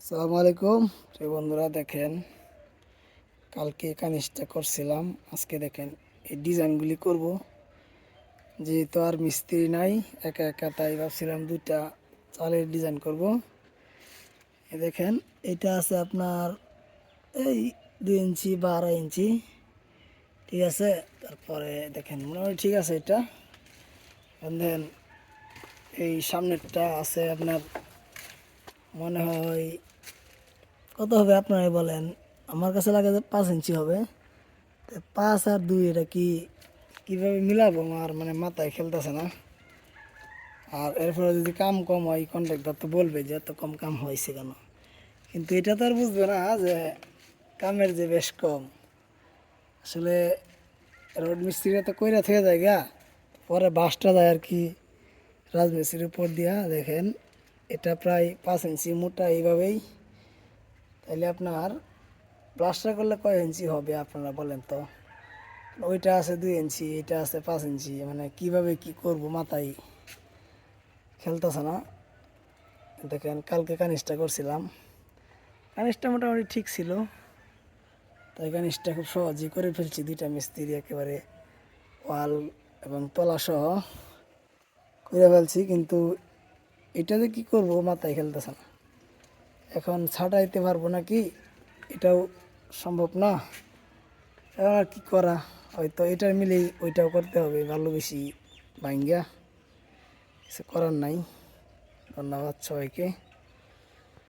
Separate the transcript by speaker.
Speaker 1: আসসালামু আলাইকুম। বন্ধুরা দেখেন, কালকে কানিসটা করছিলাম, আজকে দেখেন এই ডিজাইনগুলি করব। যেহেতু আর মিস্ত্রি নাই, একা একা, তাই ভাবছিলাম দুইটা চালের ডিজাইন করব। এই দেখেন, এটা আছে আপনার এই 2 ইঞ্চি বা 2.5 ইঞ্চি, ঠিক আছে। তারপরে দেখেন মোটামুটি ঠিক আছে এটা। দেন এই সামনেরটা আছে আপনার মনে হয় কত হবে আপনারাই বলেন। আমার কাছে লাগে যে 5 ইঞ্চি হবে। 5 আর 2 এটা কিভাবে মিলাবো আমার মানে মাথায় খেলতেছে না। আর এরপরে যদি কাম কম হয়, কন্ট্রাক্টর তো বলবে যে এত কম কাম হয়েছে কেন, কিন্তু এটা তো আর বুঝবে না যে কামের যে বেশ কম। আসলে রোড মিস্ত্রিরা তো কইরা থেকে যায় গা, পরে বাসটা যায় আর কি রাজমিস্ত্রির উপর দিয়া। দেখেন এটা প্রায় 5 ইঞ্চি মোটা এইভাবেই। তাইলে আপনার প্লাস্টার করলে কয় ইঞ্চি হবে আপনারা বলেন তো। ওইটা আছে 2 ইঞ্চি, এটা আছে 5 ইঞ্চি, মানে কিভাবে কি করব মাথায় খেলতেছে না। দেখেন কালকে কানিসটা করছিলাম, কানিসটা মোটামুটি ঠিক ছিল। তাই কানিসটা খুব সহজেই করে ফেলছি, দুইটা মিস্ত্রি একেবারে ওয়াল এবং তলা সহ করে ফেলছি। কিন্তু এটা যে কী করবো মাথায় খেলতেছে না। এখন ছাটাইতে পারবো নাকি এটাও সম্ভব না। এখন আর কি করা, হয়তো এটার মিলেই ওইটাও করতে হবে, ভালো বেশি ভাঙ্গা, কিছু করার নাই। ধন্যবাদ সবাইকে।